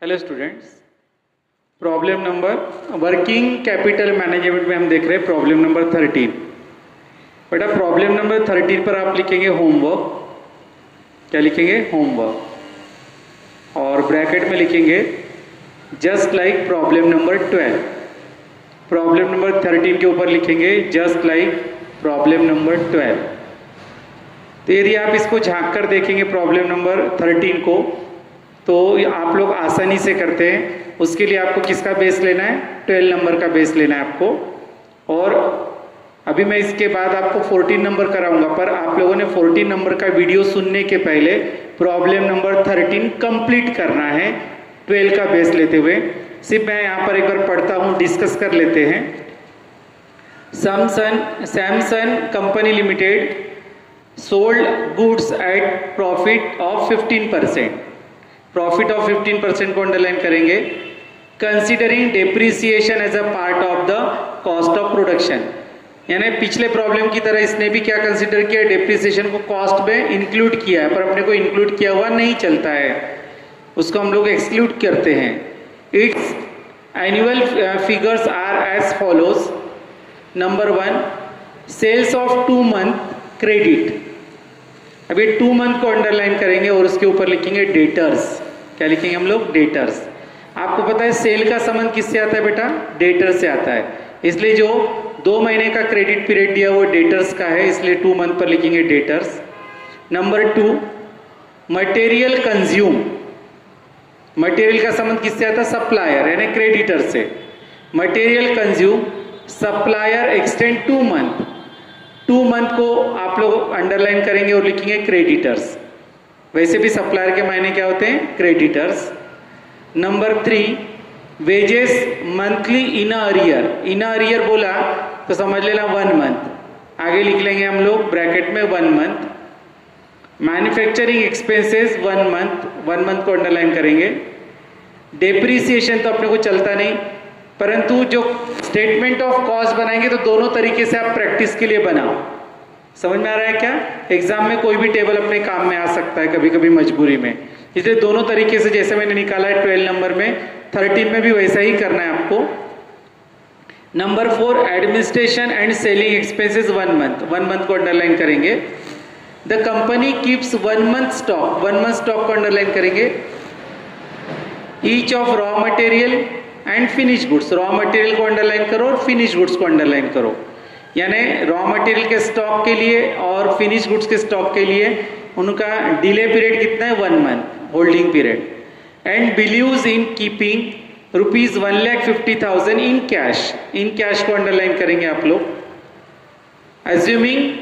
Hello students, problem number working capital management में हम देख रहे हैं प्रॉब्लम नंबर 13। बेटा प्रॉब्लम नंबर 13 पर आप लिखेंगे होमवर्क। क्या लिखेंगे? होमवर्क। और ब्रैकेट में लिखेंगे just like problem number 12। Problem number 13 के ऊपर लिखेंगे जस्ट लाइक प्रॉब्लम नंबर 12। तो यदि आप इसको झांक कर देखेंगे प्रॉब्लम नंबर 13 को, तो आप लोग आसानी से करते हैं। उसके लिए आपको किसका बेस लेना है? 12 नंबर का बेस लेना है आपको। और अभी मैं इसके बाद आपको 14 नंबर कराऊंगा, पर आप लोगों ने 14 नंबर का वीडियो सुनने के पहले प्रॉब्लम नंबर 13 कंप्लीट करना है 12 का बेस लेते हुए। सिर्फ मैं यहाँ पर एक बार पढ़ता हूँ, डिस्कस कर लेते हैं। Samsung company limited sold goods at profit of 15%। Profit of 15% को अंडरलाइन करेंगे। Considering depreciation as a part of the cost of production, यानी पिछले प्रॉब्लम की तरह इसने भी क्या कंसीडर किया? डेप्रिसिएशन को कॉस्ट में इंक्लूड किया है, पर अपने को इंक्लूड किया हुआ नहीं चलता है, उसको हम लोग एक्सक्लूड करते हैं। Its annual figures are as follows. Number 1, sales of 2 month credit. अभी 2 मंथ को अंडरलाइन करेंगे और उसके ऊपर लिखेंगे डेटर्स। क्या लिखेंगे हम लोग? डेटर्स। आपको पता है सेल का संबंध किससे आता है बेटा? डेटर से आता है। इसलिए जो 2 महीने का क्रेडिट पीरियड दिया वो डेटर्स का है, इसलिए 2 मंथ पर लिखेंगे debtors. Number 2, material consume. Material का संबंध किससे आता है? सप्लायर यानी क्रेडिटर से। Material consume supplier extend 2 month. 2 month को आप लोग अंडरलाइन करेंगे और लिखेंगे क्रेडिटर्स। वैसे भी सप्लायर के मायने क्या होते हैं? Creditors. Number 3, wages monthly in arrear. In arrear बोला तो समझ लेना 1 मंथ। आगे लिख लेंगे हम लोग ब्रैकेट में 1 month. Manufacturing expenses 1 month, 1 month को अंडरलाइन करेंगे। डेप्रिसिएशन तो अपने को चलता नहीं, परंतु जो स्टेटमेंट ऑफ कॉस्ट बनाएंगे तो दोनों तरीके से आप प्रैक्टिस के लिए बनाओ। समझ में आ रहा है क्या? एग्जाम में कोई भी टेबल अपने काम में आ सकता है कभी कभी मजबूरी में, इसलिए दोनों तरीके से जैसे मैंने निकाला है 12 नंबर में, 13 में भी वैसा ही करना है आपको। Number 4, administration and selling expenses 1 month. 1 month को अंडरलाइन करेंगे। The company keeps 1 month stock. 1 month stock को अंडरलाइन करेंगे। Each of raw material and finish goods. Raw material को अंडरलाइन करो और फिनिश गुड्स को अंडरलाइन करो, यानी रॉ मटेरियल के स्टॉक के लिए और फिनिश गुड्स के स्टॉक के लिए उनका डिले पीरियड कितना है? 1 month holding period. And believes in keeping rupees 1,50,000 in cash. In cash को अंडरलाइन करेंगे आप लोग। Assuming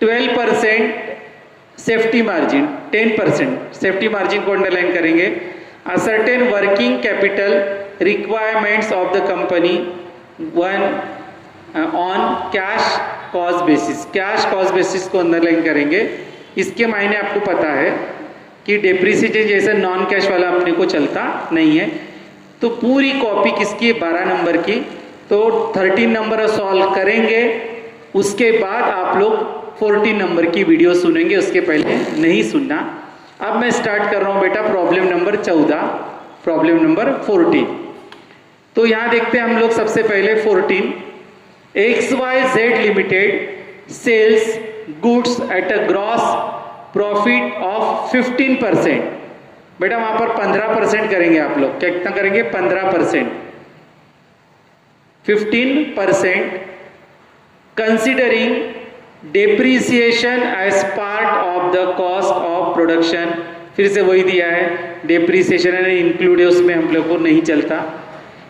12% safety margin, 10% safety margin को अंडरलाइन करेंगे। A certain working capital requirements of the company on cash cost basis। Cash cost basis को underline करेंगे। इसके मायने आपको पता है कि डेप्रिसिएशन जैसे नॉन कैश वाला अपने को चलता नहीं है। तो पूरी कॉपी किसकी? 12 नंबर की। तो 13 नंबर सॉल्व करेंगे, उसके बाद आप लोग 14 नंबर की वीडियो सुनेंगे, उसके पहले नहीं सुनना। अब मैं स्टार्ट कर रहा हूं बेटा प्रॉब्लम नंबर 14, प्रॉब्लम नंबर 14। तो यहां देखते हैं हम लोग सबसे पहले 14। XYZ limited sales goods at a gross profit of 15%। बेटा वहां पर 15% करेंगे आप लोग। क्या कितना करेंगे? 15%। 15% considering depreciation as part of the cost of production. फिर से वही दिया है, डेप्रिसिएशन इंक्लूड है उसमें, हम लोग को नहीं चलता।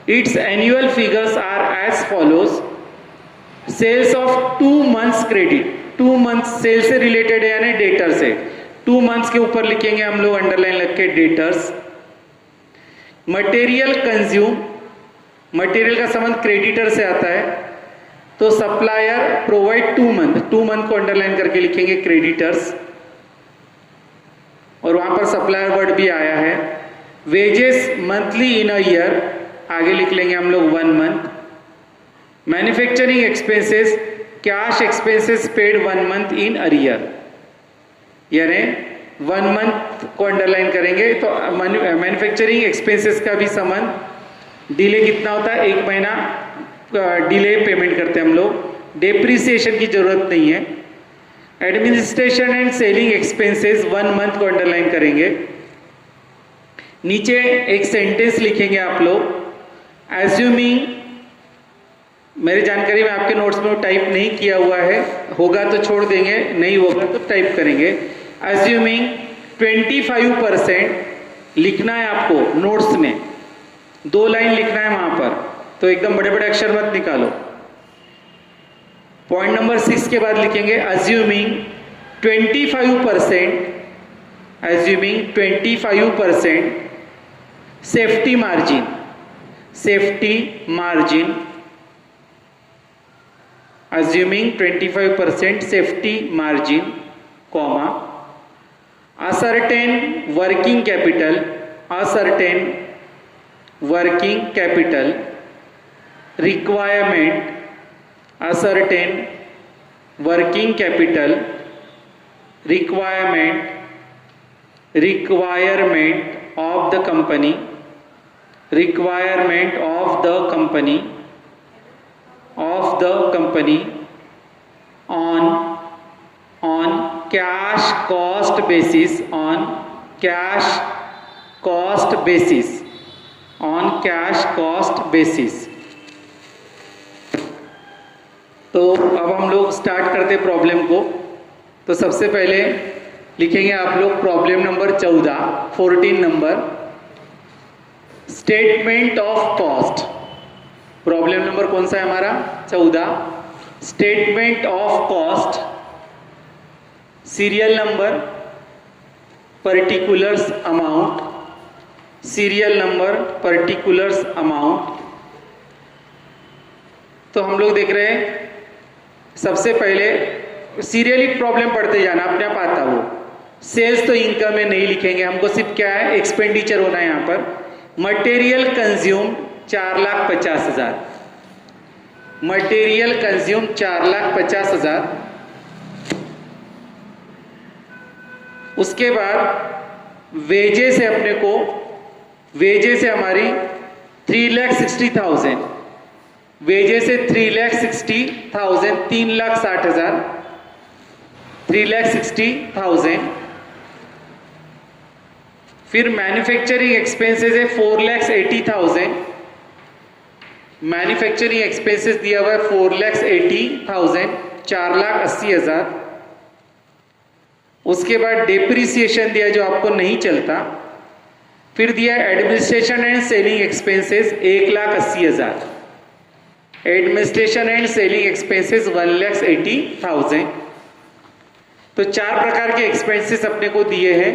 Its annual figures are as follows. Sales of 2 months credit. 2 months sale से रिलेटेड है यानी डेटर से। 2 मंथ्स के ऊपर लिखेंगे हम लोग अंडरलाइन लग के डेटर्स। मटेरियल कंज्यूम, मटेरियल का संबंध क्रेडिटर से आता है, तो सप्लायर प्रोवाइड 2 मंथ। 2 मंथ को अंडरलाइन करके लिखेंगे क्रेडिटर्स, और वहां पर सप्लायर वर्ड भी आया है। Wages monthly in a year, आगे लिख लेंगे हम लोग 1 month. Manufacturing expenses cash expenses paid 1 month in arrear, यानी 1 month मंथ को अंडरलाइन करेंगे। तो मैन्युफैक्चरिंग एक्सपेंसेस का भी संबंध, डिले कितना होता है, 1 महीना डिले पेमेंट करते हैं हम लोग, डेप्रिसिएशन की जरूरत नहीं है। Administration and selling expenses 1 month को अंडरलाइन करेंगे। नीचे एक सेंटेंस लिखेंगे आप लोग, एज्यूमिंग, मेरी जानकारी में आपके नोट्स में टाइप नहीं किया हुआ है, होगा तो छोड़ देंगे, नहीं होगा तो टाइप करेंगे। एज्यूमिंग 25% लिखना है आपको नोट्स में, 2 लाइन लिखना है वहां पर, तो एकदम बड़े बड़े अक्षर मत निकालो। पॉइंट नंबर 6 के बाद लिखेंगे assuming 25%, assuming 25% safety margin, safety margin, assuming 25% safety margin, comma, a certain working capital, a certain working capital requirement, a certain working capital requirement of the company, requirement of the company on cash cost basis, on cash cost basis, on cash cost basis। तो अब हम लोग start करते हैं problem को। तो सबसे पहले लिखेंगे आप लोग problem number 14 number, statement of cost. Problem number कौन सा है हमारा? 14, statement of cost, serial number, particulars amount, serial number, particulars amount. तो हम लोग देख रहे हैं सबसे पहले सीरियली प्रॉब्लम पढ़ते जाना, अपने आप आता वो। सेल्स तो इनकम में नहीं लिखेंगे, हमको सिर्फ क्या है, एक्सपेंडिचर होना है यहां पर। Material consume 4,50,000, material consume 4,50,000। उसके बाद वेजेस है अपने को, वेजेस है हमारी 3,60,000, वेजेस है 3,60,000, 3,60,000, 3,60,000। फिर मैन्युफैक्चरिंग एक्सपेंसेस है 4,80,000, मैन्युफैक्चरिंग एक्सपेंसेस दिया हुआ है 4,80,000, 4,80,000। उसके बाद डेप्रिसिएशन दिया जो आपको नहीं चलता। फिर दिया administration and selling expenses 1,80,000, administration and selling expenses 1,80,000। तो 4 प्रकार के एक्सपेंसेस अपने को दिए हैं,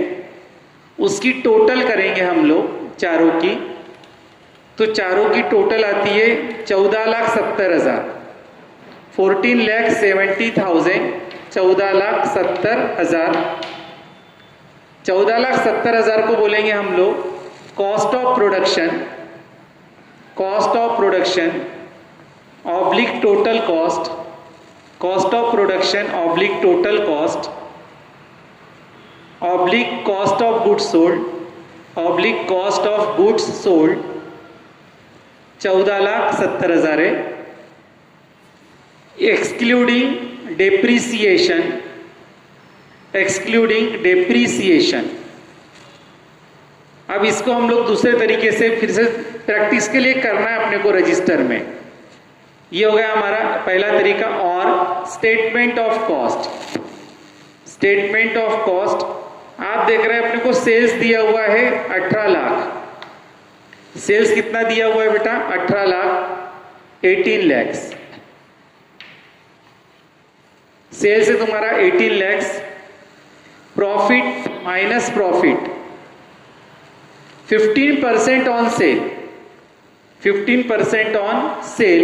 उसकी टोटल करेंगे हम लोग चारों की। तो चारों की टोटल आती है 14,70,000, 14,70,000, 14,70,000। 14,70,000 को बोलेंगे हम लोग cost of production, cost of production oblique total cost, cost of production oblique total cost, oblique cost of goods sold, oblique cost of goods sold. 14,70,000 है। Excluding depreciation, excluding depreciation. अब इसको हम लोग दूसरे तरीके से फिर से प्रैक्टिस के लिए करना है अपने को रजिस्टर में। ये हो गया हमारा पहला तरीका। और statement of cost, statement of cost आप देख रहे हैं अपने को सेल्स दिया हुआ है 18 लाख। सेल्स कितना दिया हुआ है बेटा? 18 लाख, 18 lakhs। सेल्स है तुम्हारा 18 lakhs। Profit minus profit 15% on sale, 15% on sale.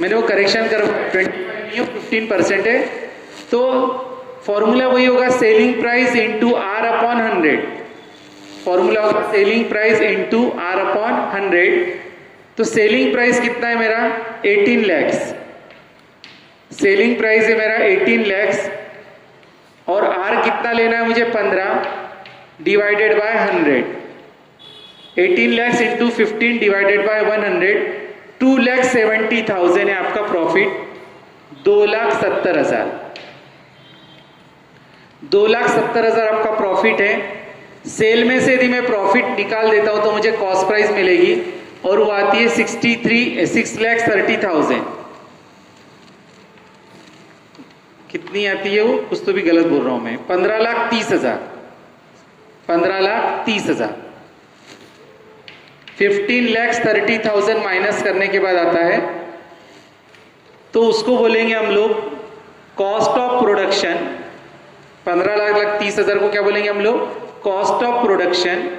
मैंने वो करेक्शन कर 15% है। तो फॉर्मूला वही होगा selling price into R upon 100, formula होगा selling price into R upon 100। तो सेलिंग प्राइस कितना है मेरा? 18 lakhs। सेलिंग प्राइस है मेरा 18 lakhs और R कितना लेना है मुझे 15 divided by 100, 18 lakhs into 15 divided by 100, 2,70,000 है आपका प्रॉफिट, 2,70,000, 2,70,000 आपका प्रॉफिट है। सेल में से यदि मैं प्रॉफिट निकाल देता हूं तो मुझे कॉस्ट प्राइस मिलेगी और वो आती है 6,30,000। कितनी आती है वो, कुछ तो भी गलत बोल रहा हूं मैं, 15,30,000, 15,30,000। 15,30,000 माइनस करने के बाद आता है तो उसको बोलेंगे हम लोग कॉस्ट ऑफ प्रोडक्शन। 15,30,000 को क्या बोलेंगे हम लोग, cost of production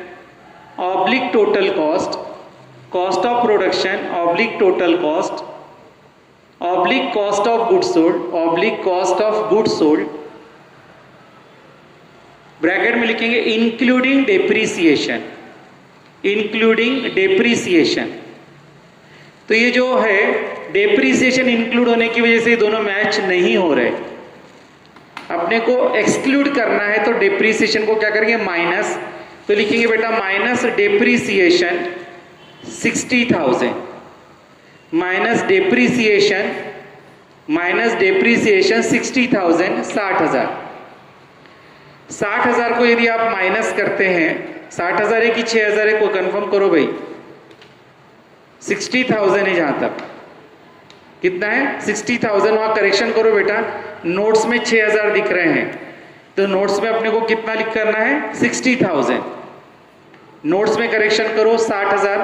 oblique total cost, cost of production oblique total cost oblique cost of goods sold, oblique cost of goods sold, bracket में लिखेंगे इंक्लूडिंग डेप्रीसिएशन, इंक्लूडिंग डेप्रीसिएशन। तो ये जो है डेप्रीसिएशन इंक्लूड होने की वजह से दोनों मैच नहीं हो रहे, अपने को एक्सक्लूड करना है तो डेप्रीसिएशन को क्या करेंगे माइनस, तो लिखेंगे बेटा माइनस डेप्रीसिएशन 60,000, माइनस डेप्रीसिएशन 60,000, 60,000। 60,000 को यदि आप माइनस करते हैं, 60,000 है कि 6,000 है, को कंफर्म करो भाई, 60,000 है जहां तक, कितना है 60,000, वहां करेक्शन करो बेटा, नोट्स में 6,000 दिख रहे हैं तो नोट्स में अपने को कितना लिख करना है 60,000, नोट्स में करेक्शन करो 60,000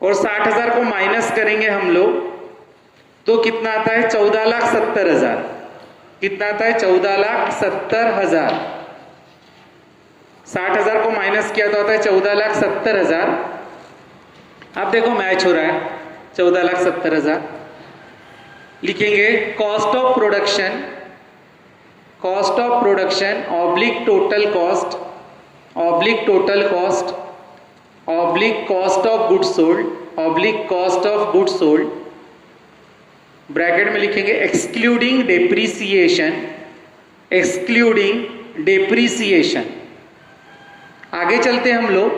और 60,000 को माइनस करेंगे हम लोग तो कितना आता है 14,70,000, कितना आता है 14,70,000। 60,000 को माइनस किया तो आता है 14,70,000। अब देखो मैच हो रहा है, 14,70,000 लिखेंगे cost of production, cost of production oblique total cost, oblique total cost oblique cost of goods sold, oblique cost of goods sold, bracket में लिखेंगे एक्सक्लूडिंग डेप्रीसिएशन, एक्सक्लूडिंग डेप्रीसिएशन। आगे चलते हैं हम लोग,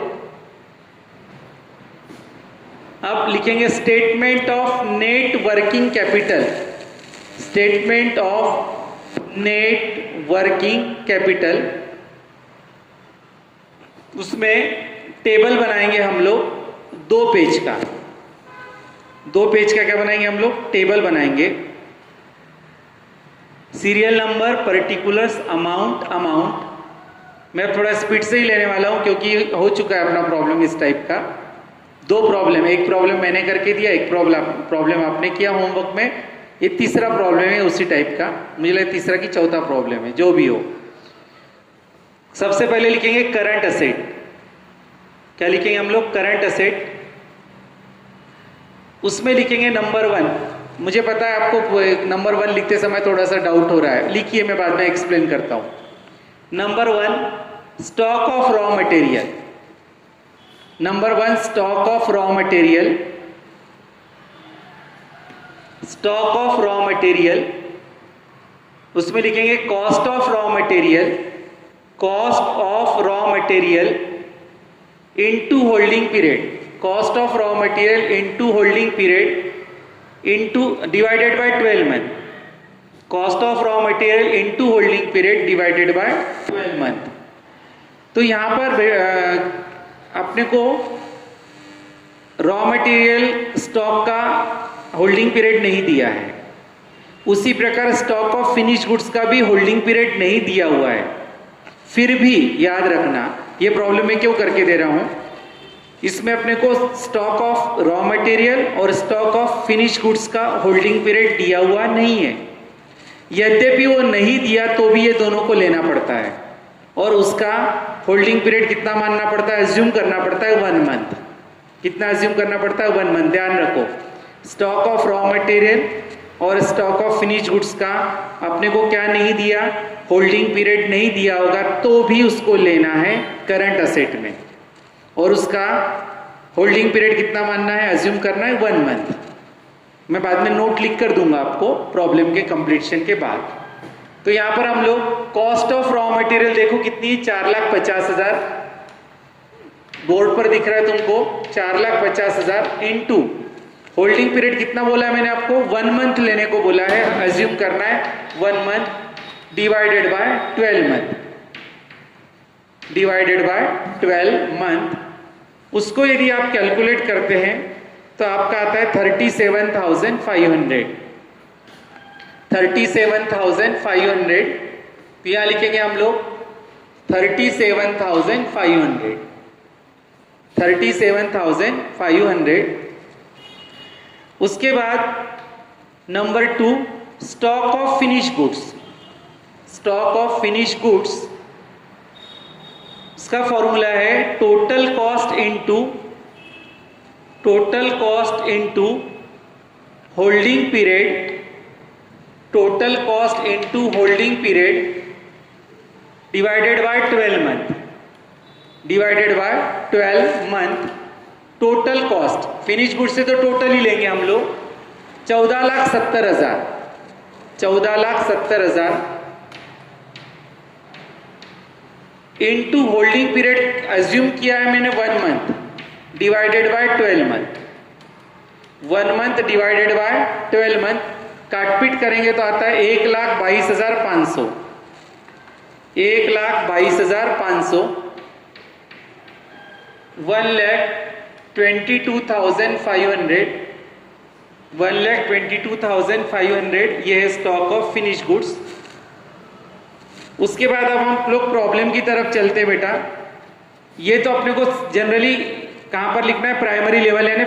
अब लिखेंगे statement of net working capital, statement of net working capital. उसमें टेबल बनाएंगे हम लोग 2 पेज का, 2 पेज का क्या बनाएंगे हम लोग, टेबल बनाएंगे। Serial number, particulars, amount, amount. मैं थोड़ा स्पीड से ही लेने वाला हूं क्योंकि हो चुका है अपना प्रॉब्लम इस टाइप का। 2 प्रॉब्लम, एक प्रॉब्लम मैंने करके दिया, एक प्रॉब्लम आपने किया होमवर्क में, ये तीसरा प्रॉब्लम है उसी टाइप का, मुझे लगा तीसरा की चौथा प्रॉब्लम है, जो भी हो। सबसे पहले लिखेंगे करंट असेट, क्या लिखेंगे हम लोग, करंट असेट। उसमें लिखेंगे नंबर 1, मुझे पता है आपको नंबर 1 लिखते समय थोड़ा सा डाउट हो रहा है, लिखिए मैं बाद में एक्सप्लेन करता हूं। Number 1 stock of raw material, number 1 stock of raw material, stock of raw material. उसमें लिखेंगे cost of raw material, cost of raw material into holding period, cost of raw material into holding period into divided by 12 month, cost of raw material into holding period divided by 12 month. तो यहां पर अपने को raw material stock का holding period नहीं दिया है, उसी प्रकार स्टॉक ऑफ फिनिश गुड्स का भी होल्डिंग पीरियड नहीं दिया हुआ है। फिर भी याद रखना, ये प्रॉब्लम मैं क्यों करके दे रहा हूं, इसमें अपने को स्टॉक ऑफ रॉ मटेरियल और स्टॉक ऑफ फिनिश गुड्स का होल्डिंग पीरियड दिया हुआ नहीं है। यद्यपि वो नहीं दिया तो भी ये दोनों को लेना पड़ता है और उसका होल्डिंग पीरियड कितना मानना पड़ता है, अज्यूम करना पड़ता है 1 मंथ। कितना अज्यूम करना पड़ता है, 1 मंथ। ध्यान रखो, स्टॉक ऑफ रॉ मटेरियल और स्टॉक ऑफ फिनिश गुड्स का अपने को क्या नहीं दिया, होल्डिंग पीरियड नहीं दिया होगा तो भी उसको लेना है करंट असेट में, और उसका होल्डिंग पीरियड कितना मानना है, अज्यूम करना है 1 मंथ। मैं बाद में नोट लिख कर दूंगा आपको प्रॉब्लम के कंप्लीशन के बाद। तो यहां पर हम लोग कॉस्ट ऑफ रॉ मटेरियल देखो कितनी, 4,50,000 बोर्ड पर दिख रहा है तुमको, 4,50,000 इनटू होल्डिंग पीरियड कितना बोला है मैंने आपको, 1 मंथ लेने को बोला है, अज्यूम करना है 1 month divided by 12 month, divided by 12 month. उसको यदि आप कैलकुलेट करते हैं तो आपका आता है 37,500, 37,500। तो यहां लिखेंगे हम लोग 37,500, 37,500। उसके बाद number 2 stock of finish goods, stock of finish goods, इसका फॉर्मूला है total cost into holding period, total cost into holding period divided by 12 month, divided by 12 month. Total cost finish goods से तो टोटल ही लेंगे हम लोग, 14,70,000, 14,70,000 into holding period assume किया है मैंने 1 month divided by 12 month, 1 month divided by 12 month. काटपीट करेंगे तो आता है 1,22,500, 1,22,500, 1,22,500, 1,22,500 ये है स्टॉक ऑफ फिनिश गुड्स। उसके बाद अब हम लोग प्रॉब्लम की तरफ चलते हैं बेटा। ये तो अपने को जनरली कहां पर लिखना है, प्राइमरी लेवल यानी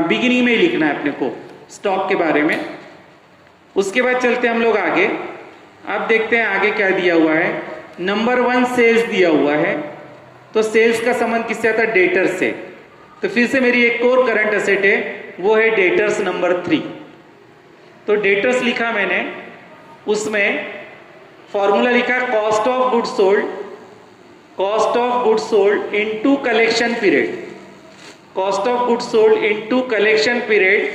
बिगिनिंग में ही लिखना है अपने को स्टॉक के बारे में। उसके बाद चलते हैं हम लोग आगे। अब देखते हैं आगे क्या दिया हुआ है। नंबर 1 सेल्स दिया हुआ है, तो सेल्स का संबंध किससे आता है, डेटर्स से। तो फिर से मेरी एक और करंट असेट है, वो है डेटर्स नंबर 3। तो डेटर्स लिखा मैंने, उसमें फॉर्मूला लिखा cost of goods sold, cost of goods sold into collection period, cost of goods sold into collection period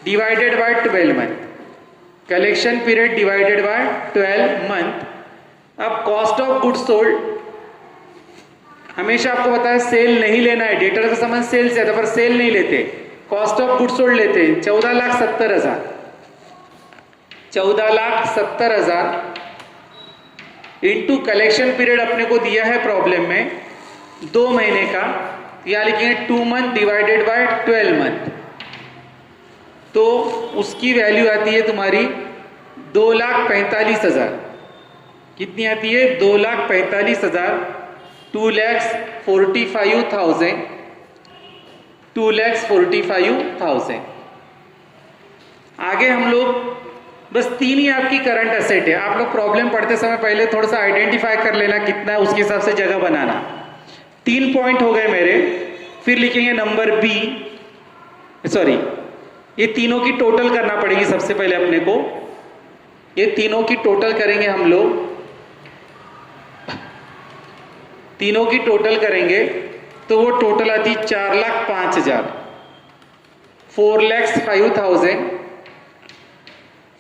divided by 12 month, collection period divided by 12 month. अब cost of goods sold हमेशा आपको पता है cell नहीं लेना है, debtor का संबंध सेल से आता है, पर सेल नहीं लेते, कॉस्ट ऑफ गुड्स सोल्ड लेते हैं। 14,70,000, 14,70,000 इनटू कलेक्शन पीरियड अपने को दिया है प्रॉब्लम में 2 महीने का, या लिखेंगे 2 मंथ डिवाइडेड बाय 12 मंथ। तो उसकी वैल्यू आती है तुम्हारी 2,45,000। कितनी आती है, 2,45,000, 2,45,000, 2,45,000। आगे हम लोग बस 3 ही आपकी करंट असेट है। आप लोग प्रॉब्लम पढ़ते समय पहले थोड़ा सा आइडेंटिफाई कर लेना कितना है, उसके हिसाब से जगह बनाना। 3 पॉइंट हो गए मेरे। फिर लिखेंगे नंबर बी, सॉरी ये तीनों की टोटल करना पड़ेगी सबसे पहले अपने को। ये तीनों की टोटल करेंगे हम लोग, तीनों की टोटल करेंगे तो वो टोटल आती 4,05,000, 4,05,000,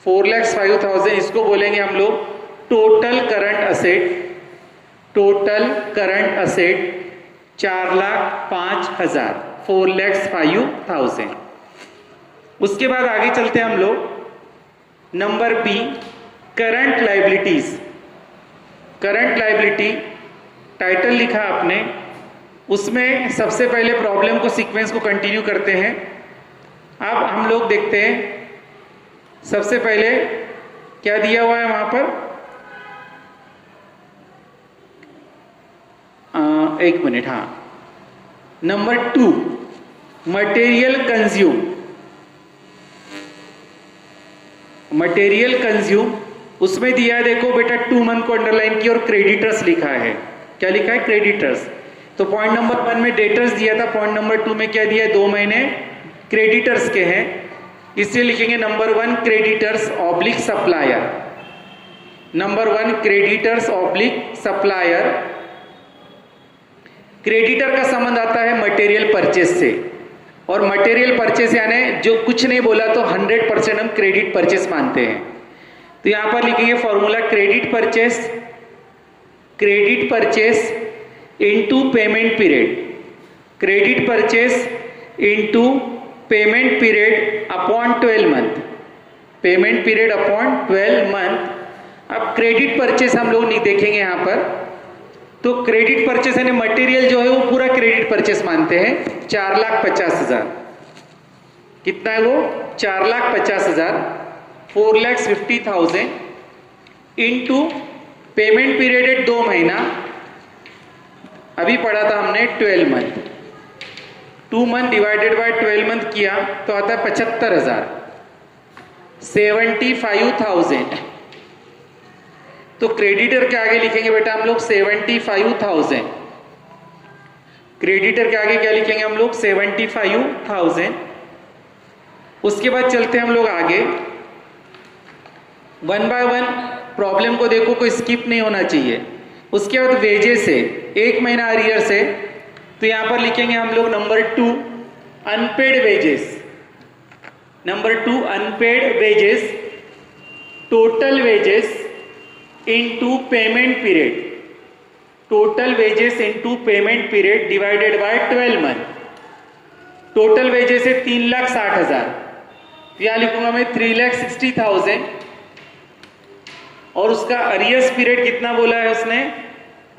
4,05,000। इसको बोलेंगे हम लोग total current asset, total current asset 4,05,000, 4,05,000। उसके बाद आगे चलते हैं हम लोग। Number B current liabilities, current liability title लिखा आपने, उसमें सबसे पहले प्रॉब्लम को सीक्वेंस को कंटिन्यू करते हैं। अब हम लोग देखते हैं सबसे पहले क्या दिया हुआ है वहां पर, एक मिनट, हाँ। Number 2 material consume, material consume उसमें दिया है, देखो बेटा 2 मंथ को अंडरलाइन किया और क्रेडिटर्स लिखा है। क्या लिखा है, क्रेडिटर्स। तो पॉइंट नंबर 1 में डेटर्स दिया था, पॉइंट नंबर 2 में क्या दिया है, 2 महीने क्रेडिटर्स के हैं, इसलिए लिखेंगे number 1 creditors oblique supplier, number 1 creditors oblique supplier. Creditor का संबंध आता है मटेरियल परचेस से, और मटेरियल परचेस यानी जो कुछ नहीं बोला तो 100% हम क्रेडिट परचेस मानते हैं। तो यहां पर लिखेंगे formula credit purchase into payment period, credit purchase into payment period upon 12 month, payment period upon 12 month. अब क्रेडिट परचेस हम लोग नहीं देखेंगे यहां पर, तो क्रेडिट परचेस यानी मटेरियल जो है वो पूरा क्रेडिट परचेस मानते हैं। 4,50,000 कितना है वो 4,50,000, 4,50,000 इनटू पेमेंट पीरियड है 2 महीना, अभी पढ़ा था हमने 12 month, 2 month divided by 12 month किया तो आता है 75,000, 75,000। तो क्रेडिटर के आगे लिखेंगे बेटा हम लोग 75,000, क्रेडिटर के आगे क्या लिखेंगे हम लोग 75,000। उसके बाद चलते हैं हम लोग आगे, वन बाय वन प्रॉब्लम को देखो, कोई स्किप नहीं होना चाहिए। उसके बाद वेजेस है, 1 महीना अरियर से, तो यहां पर लिखेंगे हम लोग number 2 unpaid wages, number 2 unpaid wages, total wages into payment period, total wages into payment period divided by 12 month. Total wages है 3,60,000, यहां लिखूंगा मैं 3,60,000 और उसका अरियर्स पीरियड कितना बोला है उसने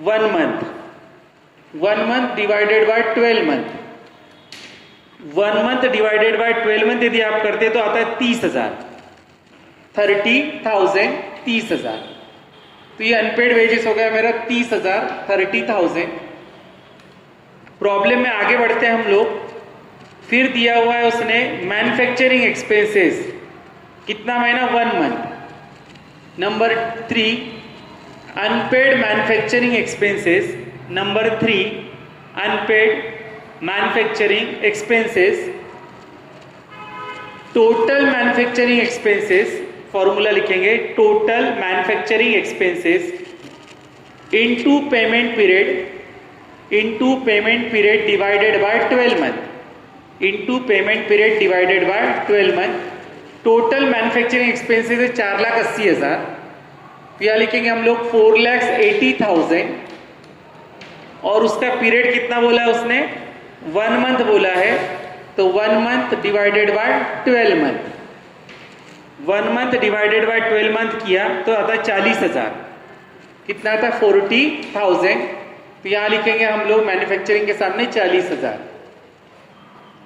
1 month, 1 month divided by 12 month, 1 month divided by 12 month यदि आप करते तो आता है 30,000, 30,000, 30,000। तो ये अनपेड वेजेस हो गया मेरा 30,000, 30,000। प्रॉब्लम में आगे बढ़ते हैं हम लोग, फिर दिया हुआ है उसने मैन्युफैक्चरिंग एक्सपेंसेस, कितना महीना 1 month. Number 3 unpaid manufacturing expenses, number 3 unpaid manufacturing expenses, total manufacturing expenses, formula लिखेंगे total manufacturing expenses into payment period, into payment period divided by 12 month, into payment period divided by 12 month. Total manufacturing expenses है 4,80,000, यहां लिखेंगे हम लोग 4,80,000 और उसका period कितना बोला है उसने 1 मंथ बोला है, तो 1 month divided by 12 month, 1 month divided by 12 month किया तो आता है 40,000, कितना आता है 40,000। तो यहां लिखेंगे हम लोग मैन्युफैक्चरिंग के सामने 40,000,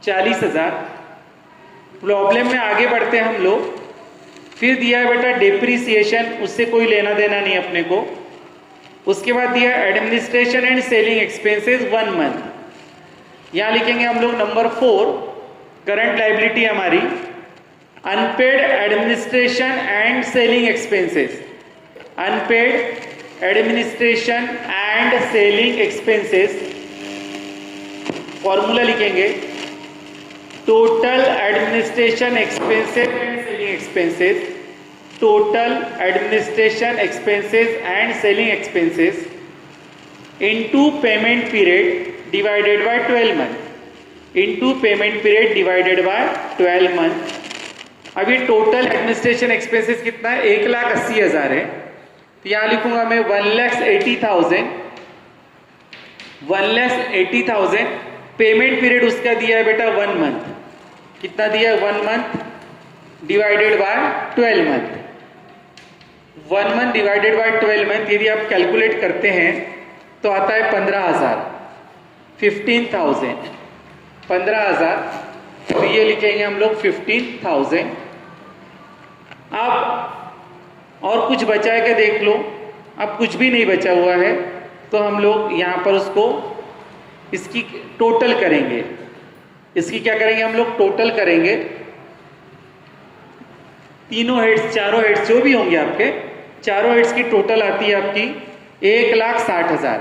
40,000। प्रॉब्लम में आगे बढ़ते हैं हम लोग, फिर दिया है बेटा डिप्रिसिएशन, उससे कोई लेना देना नहीं अपने को। उसके बाद दिया है administration and selling expenses 1 month, यहां लिखेंगे हम लोग नंबर 4 करंट लायबिलिटी हमारी unpaid administration and selling expenses, unpaid administration and selling expenses, formula लिखेंगे total administration expenses and selling expenses, total administration expenses and selling expenses into payment period divided by 12 month, into payment period divided by 12 month. अभी total administration expenses कितना है 1,80,000 है, तो यहां लिखूंगा मैं 1,80,000, 1,80,000। Payment period उसका दिया है बेटा 1 मंथ, कितना दिया है 1 month divided by 12 month, 1 month divided by 12 month यदि आप कैलकुलेट करते हैं तो आता है 15,000, 15,000, 15,000। तो ये लिखेंगे हम लोग 15,000। अब और कुछ बचा है क्या देख लो, अब कुछ भी नहीं बचा हुआ है, तो हम लोग यहां पर उसको इसकी टोटल करेंगे, इसकी क्या करेंगे हम लोग टोटल करेंगे, तीनों हेड्स चारों हेड्स जो भी होंगे आपके चारों हेड्स की टोटल आती है आपकी 1,60,000,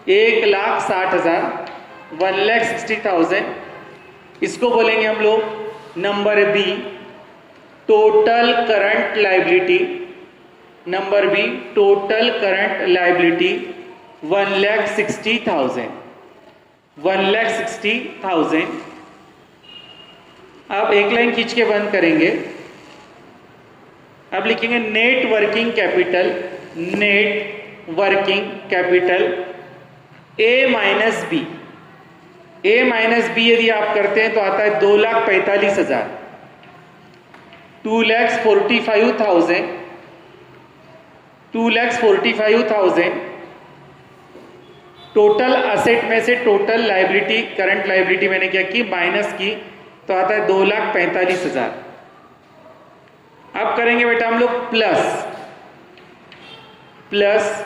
1,60,000, 1,60,000। इसको बोलेंगे हम लोग number B total current liability, number B total current liability 1,60,000, 1,60,000। अब एक लाइन खींच के बंद करेंगे। अब लिखेंगे net working capital, net working capital A minus B. A minus B यदि आप करते हैं तो आता है 2,45,000, 2,45,000, 2,45,000 टोटल असेट में से टोटल लाइबिलिटी, करंट लाइबिलिटी मैंने क्या की, माइनस की, तो आता है 2,45,000। अब करेंगे बेटा हम लोग प्लस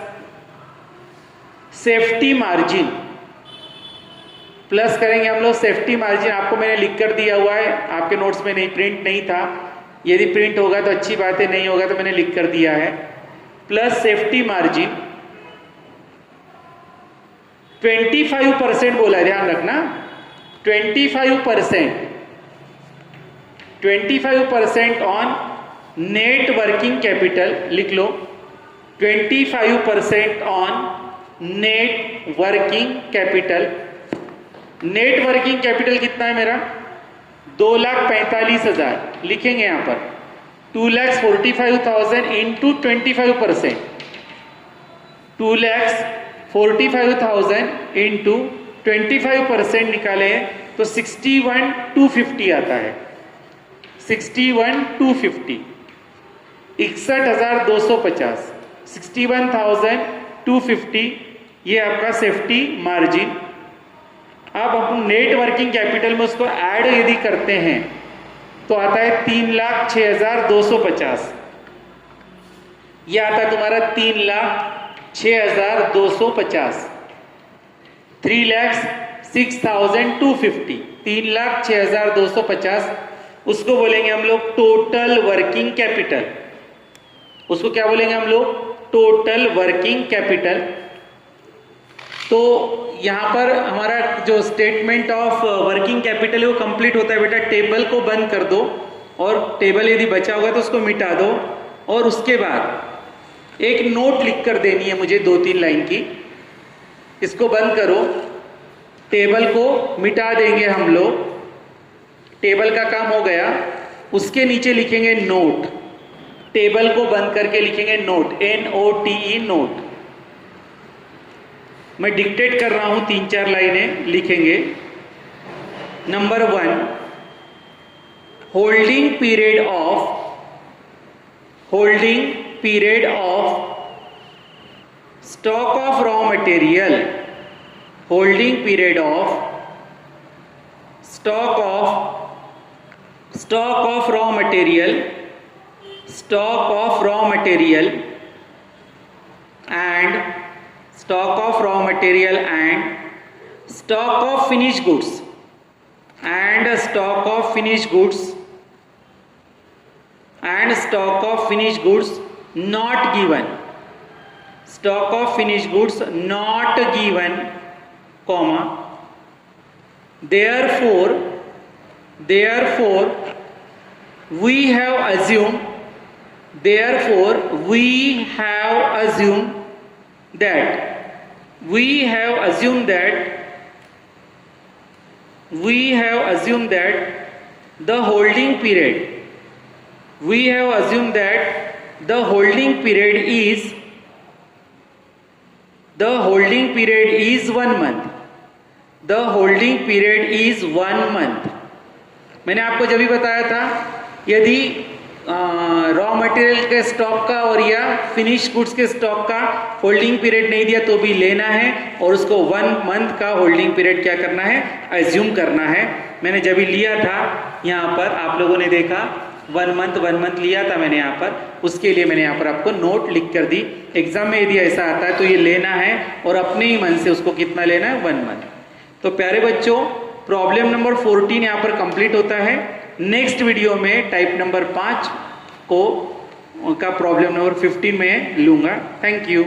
सेफ्टी मार्जिन, प्लस करेंगे हम लोग सेफ्टी मार्जिन। आपको मैंने लिख कर दिया हुआ है, आपके नोट्स में नहीं, प्रिंट नहीं था, यदि प्रिंट होगा तो अच्छी बात है, नहीं होगा तो मैंने लिख कर दिया है। प्लस सेफ्टी मार्जिन 25% बोला है, ध्यान रखना, 25% ऑन नेट वर्किंग कैपिटल, लिख लो 25% on net working capital. Net working capital कितना है मेरा, 2,45,000 लिखेंगे यहां पर, 2,45,000 इंटू 25%, 2,45,000 इंटू 25% निकाले तो 61,250 आता है, 61,250, 61,250, 61,250 ये आपका सेफ्टी मार्जिन। अब हम नेट वर्किंग कैपिटल में उसको ऐड यदि करते हैं तो आता है 3,06,250, यह आता है तुम्हारा 3,06,250, 3,06,250, 3,06,250 उसको बोलेंगे हम लोग टोटल वर्किंग कैपिटल। उसको क्या बोलेंगे हम लोग, टोटल वर्किंग कैपिटल। तो यहां पर हमारा जो स्टेटमेंट ऑफ वर्किंग कैपिटल है वो कंप्लीट होता है बेटा। टेबल को बंद कर दो और टेबल यदि बचा होगा तो उसको मिटा दो, और उसके बाद एक नोट लिख कर देनी है मुझे 2-3 लाइन की। इसको बंद करो, टेबल को मिटा देंगे हम लोग, टेबल का काम हो गया। उसके नीचे लिखेंगे नोट, टेबल को बंद करके लिखेंगे नोट, NOTE नोट। मैं डिक्टेट कर रहा हूं, 3-4 लाइनें लिखेंगे। Number 1, holding period of stock of raw material, holding period of stock of raw material, stock of raw material and stock of raw material and stock of finished goods and stock of finished goods and stock of finished goods not given, stock of finished goods not given, comma, therefore we have assumed that the holding period is 1 month. The holding period is 1 month. मैंने आपको जब भी बताया था, यदि raw material के stock का और या फिनिश गुड्स के स्टॉक का होल्डिंग पीरियड नहीं दिया तो भी लेना है, और उसको 1 मंथ का होल्डिंग पीरियड क्या करना है, एज्यूम करना है। मैंने जब भी लिया था यहाँ पर, आप लोगों ने देखा 1 मंथ लिया था मैंने यहाँ पर, उसके लिए मैंने यहाँ पर आपको नोट लिख कर दी। एग्जाम में यदि ऐसा आता है तो ये लेना है और अपने ही मन से उसको कितना लेना है, 1 मंथ। तो प्यारे बच्चों, प्रॉब्लम नंबर 14 यहाँ पर कंप्लीट होता है। नेक्स्ट वीडियो में टाइप नंबर 5 को का प्रॉब्लम नंबर 15 में लूंगा। Thank you.